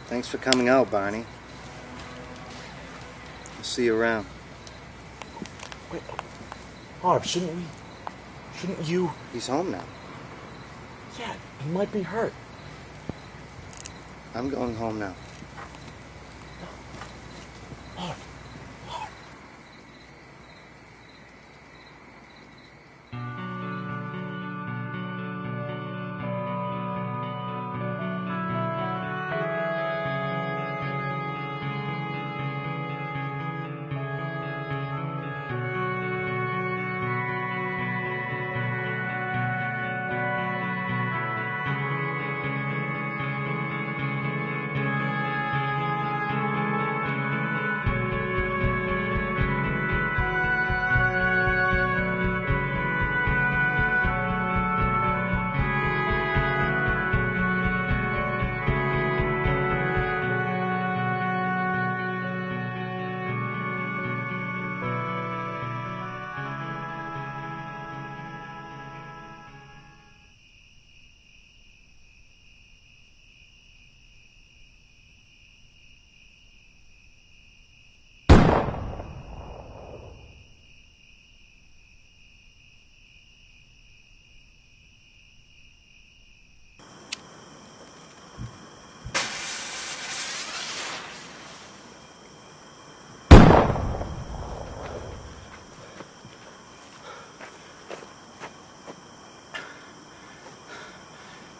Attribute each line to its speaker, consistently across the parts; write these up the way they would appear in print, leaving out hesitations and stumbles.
Speaker 1: Thanks for coming out, Barney. I'll see you around.
Speaker 2: Wait, Harv, shouldn't you...
Speaker 1: He's home now.
Speaker 2: Yeah, he might be hurt.
Speaker 1: I'm going home now.
Speaker 2: Harv.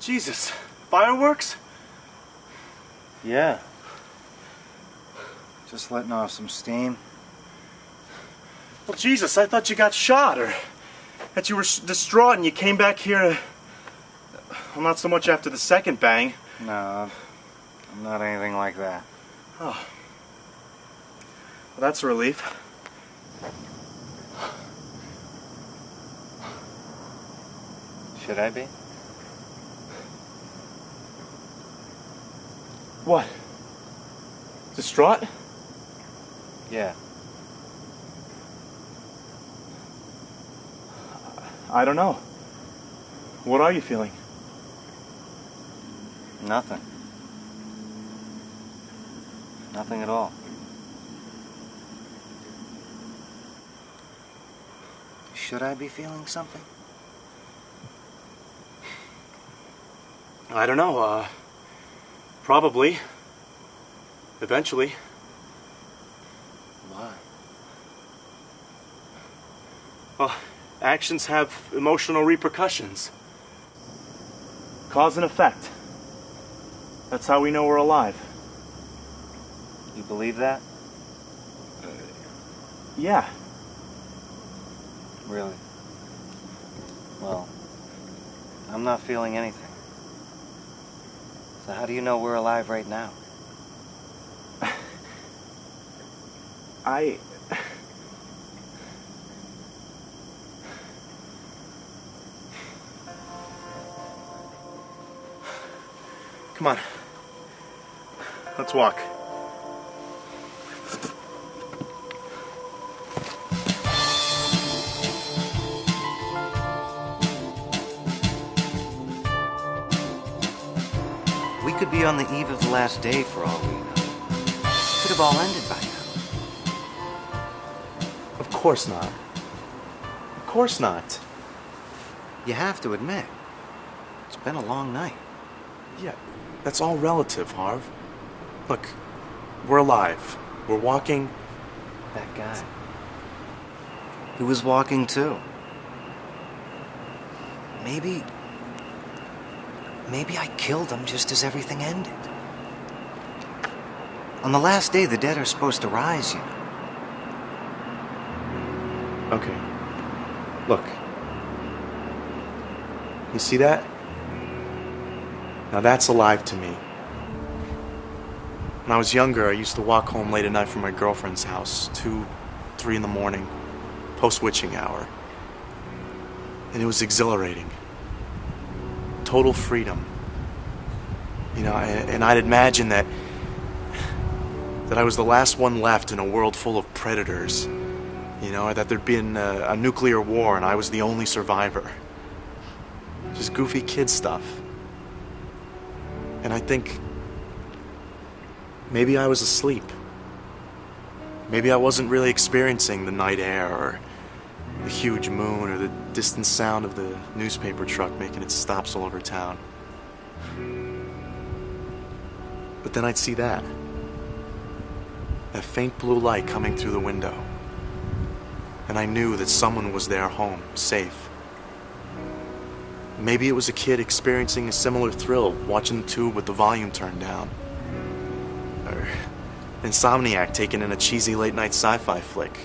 Speaker 3: Jesus, fireworks?
Speaker 1: Yeah. Just letting off some steam.
Speaker 3: Well, Jesus, I thought you got shot or that you were distraught and you came back here. Well, not so much after the second bang.
Speaker 1: No, I'm not anything like that.
Speaker 3: Oh. Well, that's a relief.
Speaker 1: Should I be?
Speaker 3: What? Distraught?
Speaker 1: Yeah.
Speaker 3: I don't know. What are you feeling?
Speaker 1: Nothing. Nothing at all. Should I be feeling something?
Speaker 3: I don't know, probably. Eventually.
Speaker 1: Why?
Speaker 3: Well, actions have emotional repercussions. Cause and effect. That's how we know we're alive.
Speaker 1: You believe that?
Speaker 3: Yeah.
Speaker 1: Really? Well, I'm not feeling anything. So how do you know we're alive right now?
Speaker 3: Come on. Let's walk.
Speaker 1: We could be on the eve of the last day for all we know. Could have all ended by now.
Speaker 3: Of course not. Of course not.
Speaker 1: You have to admit, it's been a long night.
Speaker 3: Yeah, that's all relative, Harv. Look, we're alive. We're walking.
Speaker 1: That guy. He was walking too. Maybe I killed him just as everything ended. On the last day, the dead are supposed to rise, you know.
Speaker 3: Okay. Look. You see that? Now that's alive to me. When I was younger, I used to walk home late at night from my girlfriend's house, 2, 3 in the morning, post-witching hour. And it was exhilarating. Total freedom. You know, and I'd imagine that I was the last one left in a world full of predators. You know, that there'd been a nuclear war and I was the only survivor. Just goofy kid stuff. And I think Maybe I was asleep. Maybe I wasn't really experiencing the night air or the huge moon or the distant sound of the newspaper truck making its stops all over town. But then I'd see that faint blue light coming through the window. And I knew that someone was there home, safe. Maybe it was a kid experiencing a similar thrill watching the tube with the volume turned down. Or an insomniac taking in a cheesy late-night sci-fi flick.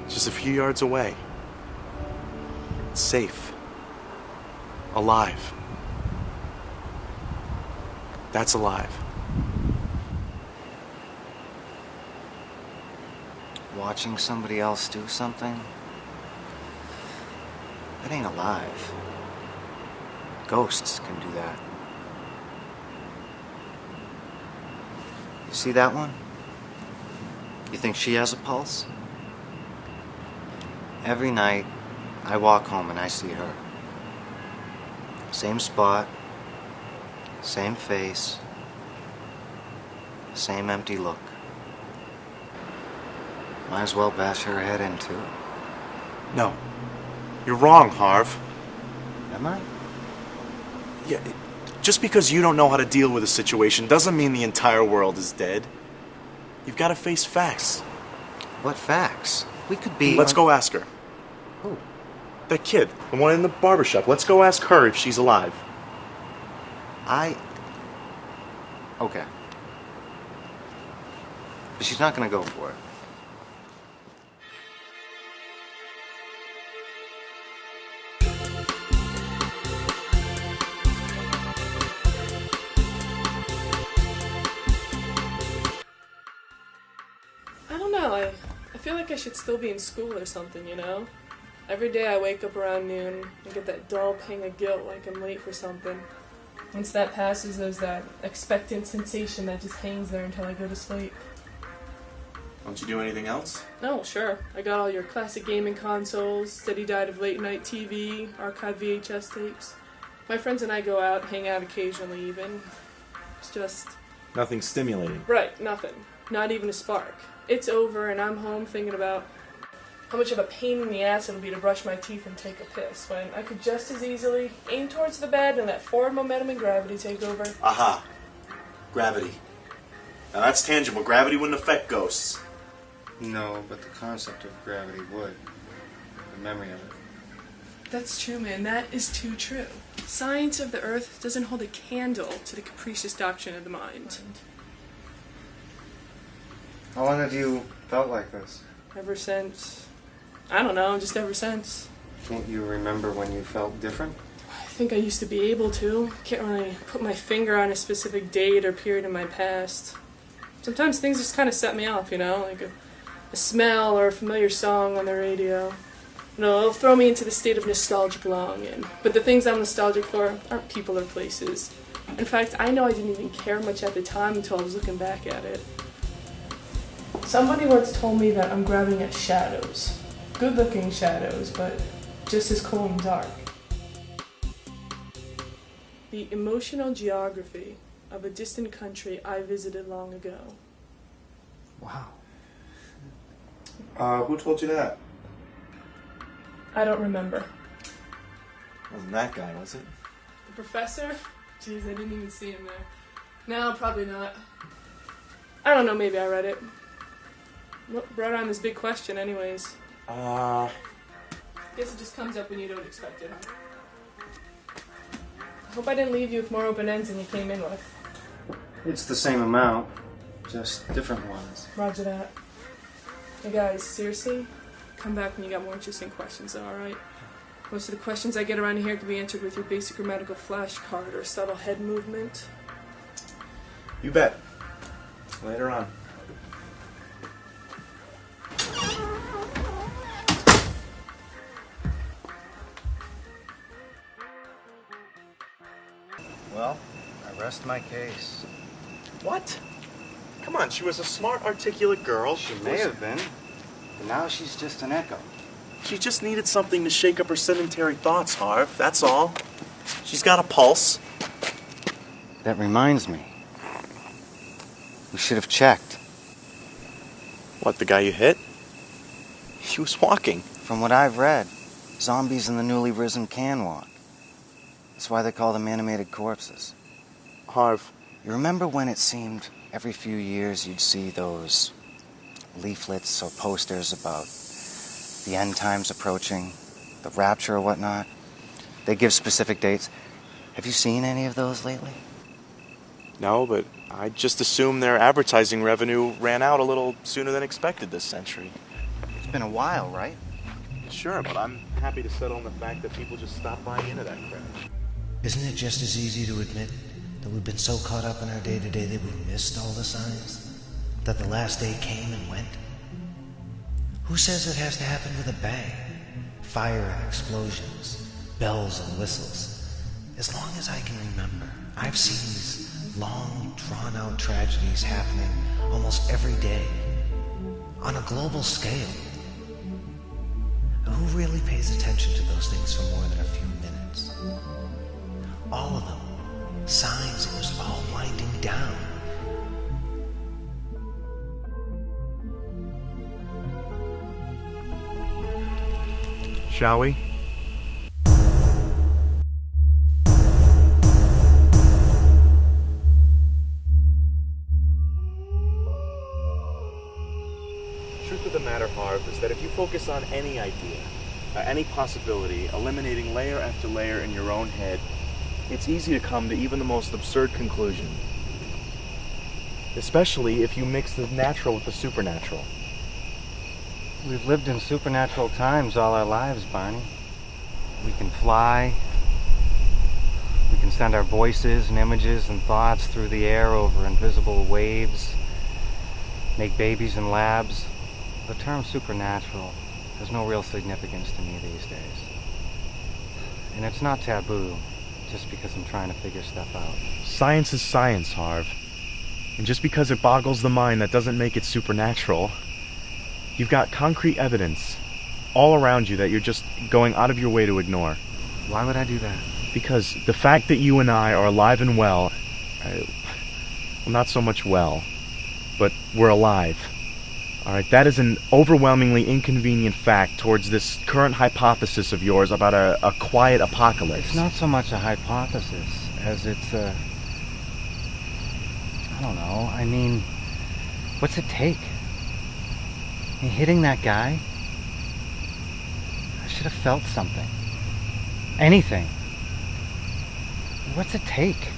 Speaker 3: Just a few yards away. Safe. Alive. That's alive.
Speaker 1: Watching somebody else do something? That ain't alive. Ghosts can do that. You see that one? You think she has a pulse? Every night, I walk home and I see her. Same spot, same face, same empty look. Might as well bash her head in too.
Speaker 3: No. You're wrong, Harv.
Speaker 1: Am I?
Speaker 3: Yeah, just because you don't know how to deal with a situation doesn't mean the entire world is dead. You've got to face facts.
Speaker 1: What facts? We could be...
Speaker 3: Let's go ask her.
Speaker 1: Who?
Speaker 3: That kid, the one in the barbershop. Let's go ask her if she's alive.
Speaker 1: Okay. But she's not gonna go for it.
Speaker 4: I don't know, I feel like I should still be in school or something, you know? Every day I wake up around noon and get that dull pang of guilt like I'm late for something. Once that passes, there's that expectant sensation that just hangs there until I go to sleep.
Speaker 3: Don't you do anything else?
Speaker 4: No, sure. I got all your classic gaming consoles, steady diet of late-night TV, archived VHS tapes. My friends and I go out, hang out occasionally even. It's just...
Speaker 3: Nothing stimulating.
Speaker 4: Right, nothing. Not even a spark. It's over and I'm home thinking about how much of a pain in the ass it'll be to brush my teeth and take a piss, when I could just as easily aim towards the bed and let forward momentum and gravity take over.
Speaker 3: Aha. Gravity. Now that's tangible. Gravity wouldn't affect ghosts.
Speaker 1: No, but the concept of gravity would. The memory of it.
Speaker 4: That's true, man. That is too true. Science of the earth doesn't hold a candle to the capricious doctrine of the mind.
Speaker 1: How long have you felt like this?
Speaker 4: Ever since... I don't know, just ever since.
Speaker 1: Can't you remember when you felt different?
Speaker 4: I think I used to be able to. Can't really put my finger on a specific date or period in my past. Sometimes things just kind of set me off, you know, like a smell or a familiar song on the radio. You know, it'll throw me into the state of nostalgic longing. But the things I'm nostalgic for aren't people or places. In fact, I know I didn't even care much at the time until I was looking back at it. Somebody once told me that I'm grabbing at shadows. Good-looking shadows, but just as cold and dark. The emotional geography of a distant country I visited long ago.
Speaker 1: Wow.
Speaker 3: Who told you that?
Speaker 4: I don't remember.
Speaker 3: Wasn't that guy, was it?
Speaker 4: The professor? Jeez, I didn't even see him there. No, probably not. I don't know, maybe I read it. What brought on this big question anyways? Guess it just comes up when you don't expect it, huh? I hope I didn't leave you with more open ends than you came in with.
Speaker 1: It's the same amount, just different ones.
Speaker 4: Roger that. Hey guys, seriously? Come back when you got more interesting questions, alright? Most of the questions I get around here can be answered with your basic grammatical flashcard or subtle head movement.
Speaker 3: You bet. Later on.
Speaker 1: Well, I rest my case.
Speaker 3: What? Come on, she was a smart, articulate girl.
Speaker 1: She may have been, but now she's just an echo.
Speaker 3: She just needed something to shake up her sedentary thoughts, Harv. That's all. She's got a pulse.
Speaker 1: That reminds me. We should have checked.
Speaker 3: What, the guy you hit? He was walking.
Speaker 1: From what I've read, zombies in the newly risen can walk. That's why they call them animated corpses.
Speaker 3: Harv.
Speaker 1: You remember when it seemed every few years you'd see those leaflets or posters about the end times approaching, the rapture or whatnot? They give specific dates. Have you seen any of those lately?
Speaker 3: No, but I just assumed their advertising revenue ran out a little sooner than expected this century.
Speaker 1: It's been a while, right?
Speaker 3: Sure, but I'm happy to settle on the fact that people just stop buying into that crap.
Speaker 5: Isn't it just as easy to admit that we've been so caught up in our day-to-day that we missed all the signs? That the last day came and went? Who says it has to happen with a bang? Fire and explosions, bells and whistles. As long as I can remember, I've seen these long, drawn-out tragedies happening almost every day, on a global scale. Who really pays attention to those things for more than a few minutes? All of them. Signs it was all winding down.
Speaker 3: Shall we? Truth of the matter, Harv, is that if you focus on any idea, any possibility, eliminating layer after layer in your own head, it's easy to come to even the most absurd conclusion. Especially if you mix the natural with the supernatural.
Speaker 6: We've lived in supernatural times all our lives, Barney. We can fly. We can send our voices and images and thoughts through the air over invisible waves. Make babies in labs. The term supernatural has no real significance to me these days. And it's not taboo, just because I'm trying to figure stuff out.
Speaker 3: Science is science, Harv. And just because it boggles the mind, that doesn't make it supernatural. You've got concrete evidence all around you that you're just going out of your way to ignore.
Speaker 6: Why would I do that?
Speaker 3: Because the fact that you and I are alive and well, well, not so much well, but we're alive. Alright, that is an overwhelmingly inconvenient fact towards this current hypothesis of yours about a quiet apocalypse.
Speaker 6: It's not so much a hypothesis as it's a... I don't know. I mean, what's it take? I mean, hitting that guy? I should have felt something. Anything. What's it take?